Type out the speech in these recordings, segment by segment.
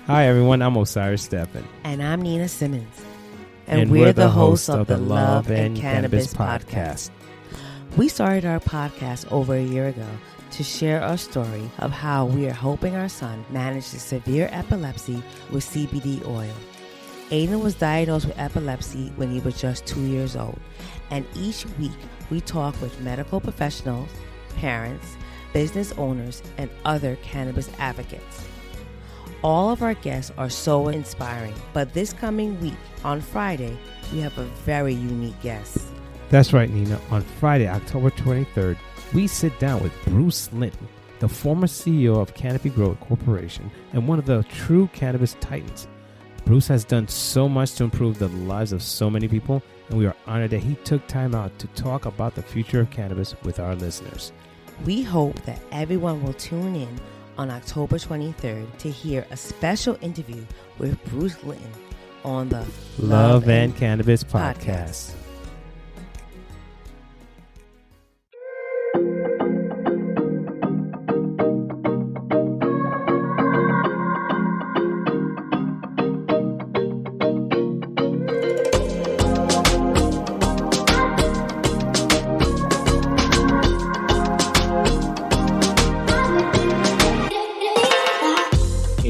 Hi, everyone. I'm Osiris Steffen. And I'm Nina Simmons. And we're the hosts of the Love and Cannabis Podcast. We started our podcast over a year ago to share our story of how we are helping our son manage the severe epilepsy with CBD oil. Aiden was diagnosed with epilepsy when he was just 2 years old. And each week we talk with medical professionals, parents, business owners, and other cannabis advocates. All of our guests are so inspiring, but this coming week, on Friday, we have a very unique guest. That's right, Nina. On Friday, October 23rd, we sit down with Bruce Linton, the former CEO of Canopy Growth Corporation and one of the true cannabis titans. Bruce has done so much to improve the lives of so many people, and we are honored that he took time out to talk about the future of cannabis with our listeners. We hope that everyone will tune in on October 23rd to hear a special interview with Bruce Linton on the Love and Cannabis Podcast.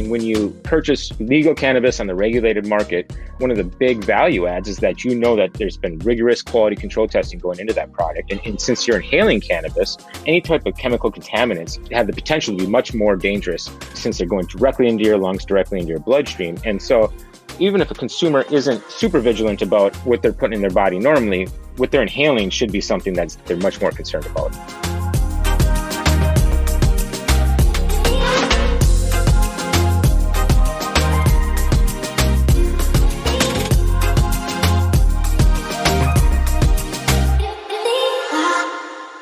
When you purchase legal cannabis on the regulated market, one of the big value adds is that you know that there's been rigorous quality control testing going into that product. And since you're inhaling cannabis, any type of chemical contaminants have the potential to be much more dangerous since they're going directly into your lungs, directly into your bloodstream. And so even if a consumer isn't super vigilant about what they're putting in their body normally, what they're inhaling should be something that they're much more concerned about.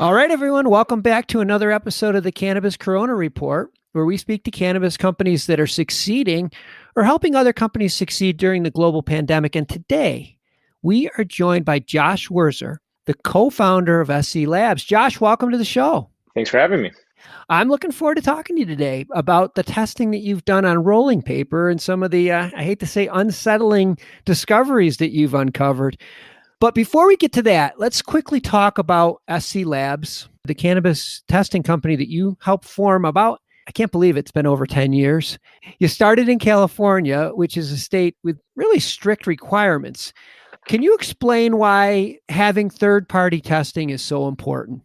All right, everyone, welcome back to another episode of the Cannabis Corona Report, where we speak to cannabis companies that are succeeding or helping other companies succeed during the global pandemic. And today, we are joined by Josh Wurzer, the co-founder of SC Labs. Josh, welcome to the show. Thanks for having me. I'm looking forward to talking to you today about the testing that you've done on rolling paper and some of the, I hate to say, unsettling discoveries that you've uncovered. But before we get to that, let's quickly talk about SC Labs, the cannabis testing company that you helped form about, I can't believe it's been over 10 years. You started in California, which is a state with really strict requirements. Can you explain why having third-party testing is so important?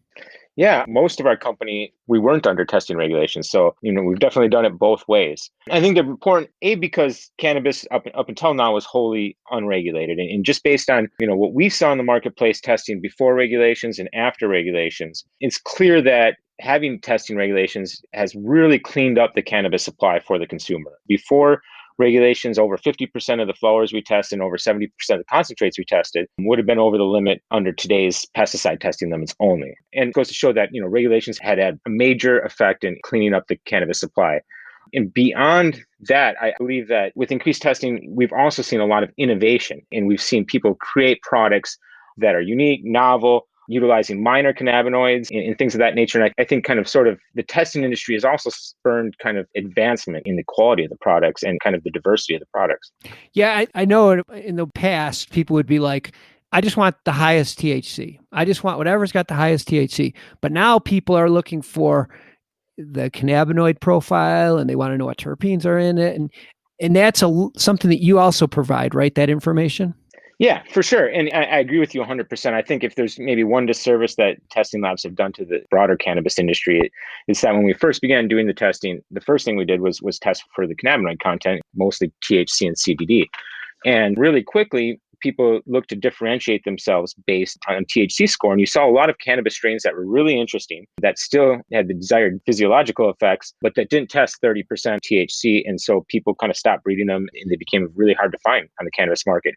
Yeah, most of our company, we weren't under testing regulations. So, we've definitely done it both ways. I think they're important, because cannabis up until now was wholly unregulated. And just based on, what we saw in the marketplace testing before regulations and after regulations, it's clear that having testing regulations has really cleaned up the cannabis supply for the consumer. Before regulations, over 50% of the flowers we tested and over 70% of the concentrates we tested would have been over the limit under today's pesticide testing limits only. And it goes to show that, regulations had a major effect in cleaning up the cannabis supply. And beyond that, I believe that with increased testing, we've also seen a lot of innovation, and we've seen people create products that are unique, novel, utilizing minor cannabinoids and things of that nature. And I think kind of sort of the testing industry has also spurned kind of advancement in the quality of the products and kind of the diversity of the products. Yeah, I know in the past, people would be like, I just want the highest THC. I just want whatever's got the highest THC. But now people are looking for the cannabinoid profile and they want to know what terpenes are in it. And that's something that you also provide, right? That information? Yeah, for sure. And I agree with you 100%. I think if there's maybe one disservice that testing labs have done to the broader cannabis industry, it's that when we first began doing the testing, the first thing we did was test for the cannabinoid content, mostly THC and CBD. And really quickly, people looked to differentiate themselves based on THC score. And you saw a lot of cannabis strains that were really interesting, that still had the desired physiological effects, but that didn't test 30% THC. And so people kind of stopped breeding them, and they became really hard to find on the cannabis market.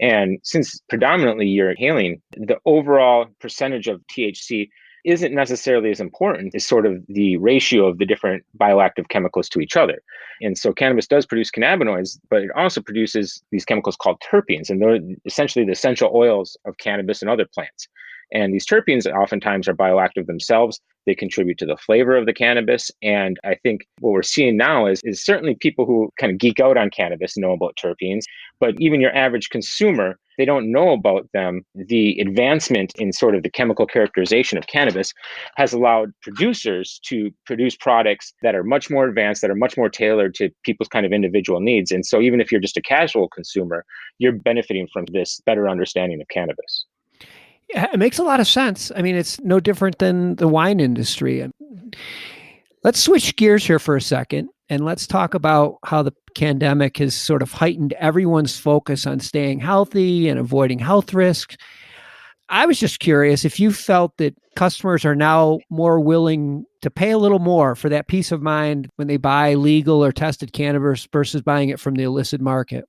And since predominantly you're inhaling, the overall percentage of THC isn't necessarily as important as sort of the ratio of the different bioactive chemicals to each other. And so cannabis does produce cannabinoids, but it also produces these chemicals called terpenes, and they're essentially the essential oils of cannabis and other plants. And these terpenes oftentimes are bioactive themselves. They contribute to the flavor of the cannabis. And I think what we're seeing now is certainly people who kind of geek out on cannabis know about terpenes, but even your average consumer, they don't know about them. The advancement in sort of the chemical characterization of cannabis has allowed producers to produce products that are much more advanced, that are much more tailored to people's kind of individual needs. And so even if you're just a casual consumer, you're benefiting from this better understanding of cannabis. Yeah, it makes a lot of sense. I mean, it's no different than the wine industry. Let's switch gears here for a second, and let's talk about how the pandemic has sort of heightened everyone's focus on staying healthy and avoiding health risks. I was just curious if you felt that customers are now more willing to pay a little more for that peace of mind when they buy legal or tested cannabis versus buying it from the illicit market.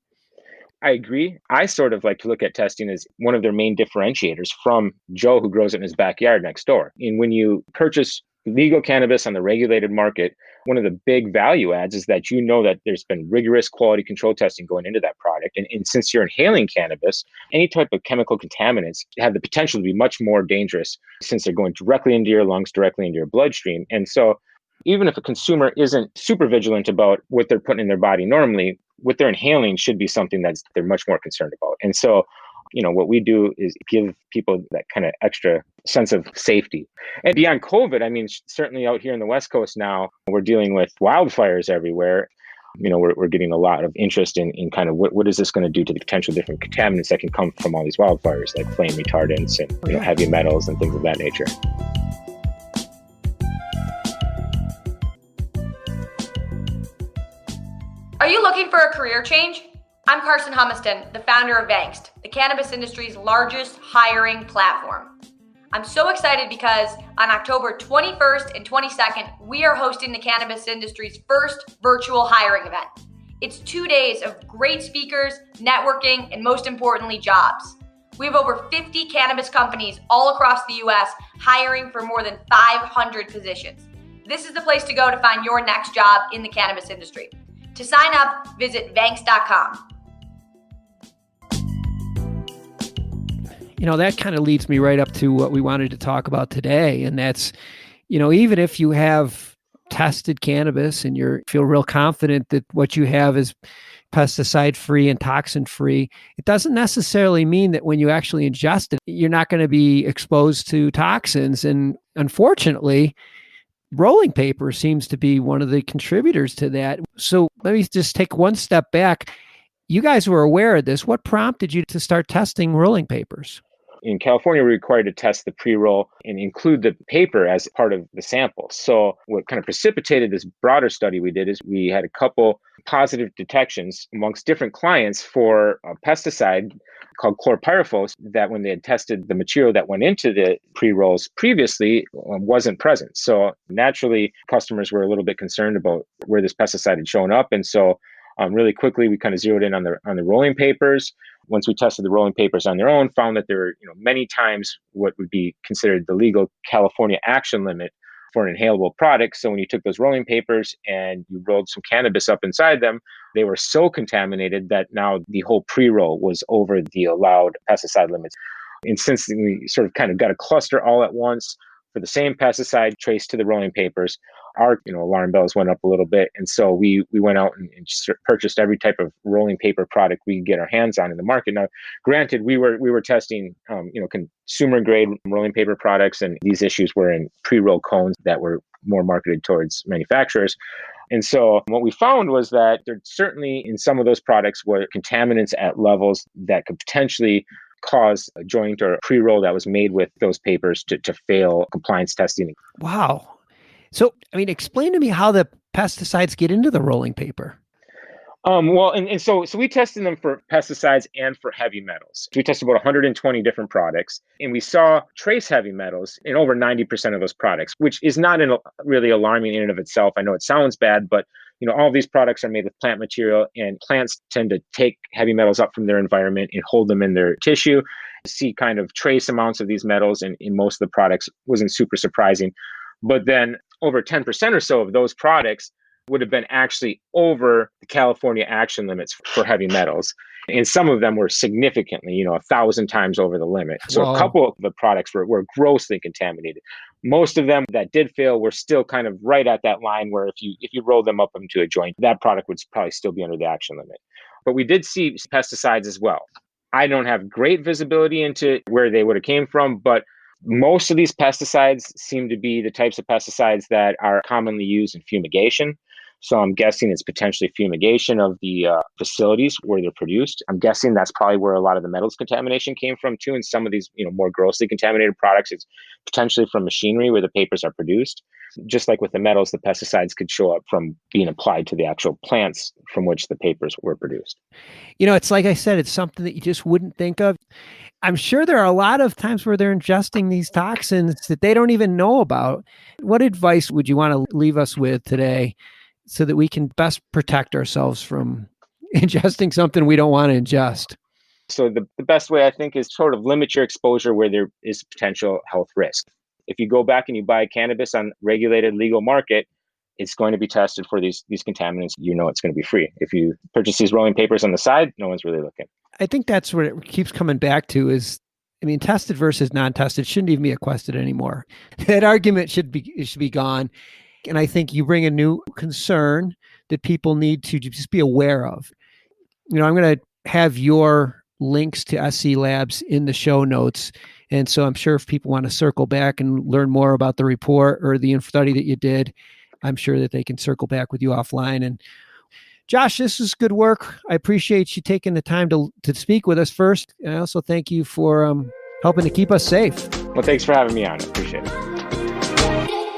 I agree. I sort of like to look at testing as one of their main differentiators from Joe, who grows it in his backyard next door. And when you purchase legal cannabis on the regulated market, one of the big value adds is that you know that there's been rigorous quality control testing going into that product. And since you're inhaling cannabis, any type of chemical contaminants have the potential to be much more dangerous since they're going directly into your lungs, directly into your bloodstream. And so even if a consumer isn't super vigilant about what they're putting in their body normally, what they're inhaling should be something that they're much more concerned about. And so, what we do is give people that kind of extra sense of safety. And beyond COVID, I mean, certainly out here in the West Coast now, we're dealing with wildfires everywhere. We're getting a lot of interest in kind of what is this going to do to the potential different contaminants that can come from all these wildfires, like flame retardants and heavy metals and things of that nature. Are you looking for a career change? I'm Carson Humiston, the founder of Angst, the cannabis industry's largest hiring platform. I'm so excited because on October 21st and 22nd, we are hosting the cannabis industry's first virtual hiring event. It's 2 days of great speakers, networking, and most importantly, jobs. We have over 50 cannabis companies all across the US hiring for more than 500 positions. This is the place to go to find your next job in the cannabis industry. To sign up, visit Vanks.com. That kind of leads me right up to what we wanted to talk about today. And that's, even if you have tested cannabis and you feel real confident that what you have is pesticide-free and toxin-free, it doesn't necessarily mean that when you actually ingest it, you're not going to be exposed to toxins. And unfortunately, rolling paper seems to be one of the contributors to that. So let me just take one step back. You guys were aware of this. What prompted you to start testing rolling papers? In California, we're required to test the pre-roll and include the paper as part of the sample. So what kind of precipitated this broader study we did is we had a couple positive detections amongst different clients for a pesticide called chlorpyrifos that when they had tested the material that went into the pre-rolls previously wasn't present. So naturally, customers were a little bit concerned about where this pesticide had shown up. And so really quickly, we kind of zeroed in on the rolling papers. Once we tested the rolling papers on their own, found that there were many times what would be considered the legal California action limit for an inhalable product. So when you took those rolling papers and you rolled some cannabis up inside them, they were so contaminated that now the whole pre-roll was over the allowed pesticide limits. And since we sort of kind of got a cluster all at once for the same pesticide traced to the rolling papers, our alarm bells went up a little bit. And so we went out and purchased every type of rolling paper product we could get our hands on in the market. Now, granted, we were testing consumer grade rolling paper products, and these issues were in pre-roll cones that were more marketed towards manufacturers. And so what we found was that there certainly in some of those products were contaminants at levels that could potentially cause a joint or a pre-roll that was made with those papers to fail compliance testing. Wow. So, explain to me how the pesticides get into the rolling paper. So we tested them for pesticides and for heavy metals. We tested about 120 different products, and we saw trace heavy metals in over 90% of those products, which is not really alarming in and of itself. I know it sounds bad, but all of these products are made with plant material, and plants tend to take heavy metals up from their environment and hold them in their tissue. See kind of trace amounts of these metals in most of the products wasn't super surprising. But then over 10% or so of those products would have been actually over the California action limits for heavy metals. And some of them were significantly, 1,000 times over the limit. So Wow. a couple of the products were grossly contaminated. Most of them that did fail were still kind of right at that line where if you roll them up into a joint, that product would probably still be under the action limit. But we did see pesticides as well. I don't have great visibility into where they would have came from, but most of these pesticides seem to be the types of pesticides that are commonly used in fumigation. So I'm guessing it's potentially fumigation of the facilities where they're produced. I'm guessing that's probably where a lot of the metals contamination came from too. And some of these, more grossly contaminated products, it's potentially from machinery where the papers are produced. Just like with the metals, the pesticides could show up from being applied to the actual plants from which the papers were produced. It's like I said, it's something that you just wouldn't think of. I'm sure there are a lot of times where they're ingesting these toxins that they don't even know about. What advice would you want to leave us with today so that we can best protect ourselves from ingesting something we don't want to ingest? So the best way, I think, is sort of limit your exposure where there is potential health risk. If you go back and you buy cannabis on regulated legal market, it's going to be tested for these contaminants. It's going to be free. If you purchase these rolling papers on the side, no one's really looking. I think that's what it keeps coming back to is, tested versus non-tested shouldn't even be a question anymore. That argument should be gone. And I think you bring a new concern that people need to just be aware of. I'm going to have your links to SC Labs in the show notes. And so I'm sure if people want to circle back and learn more about the report or the study that you did, I'm sure that they can circle back with you offline. And Josh, this is good work. I appreciate you taking the time to speak with us first. And I also thank you for helping to keep us safe. Well, thanks for having me on. I appreciate it.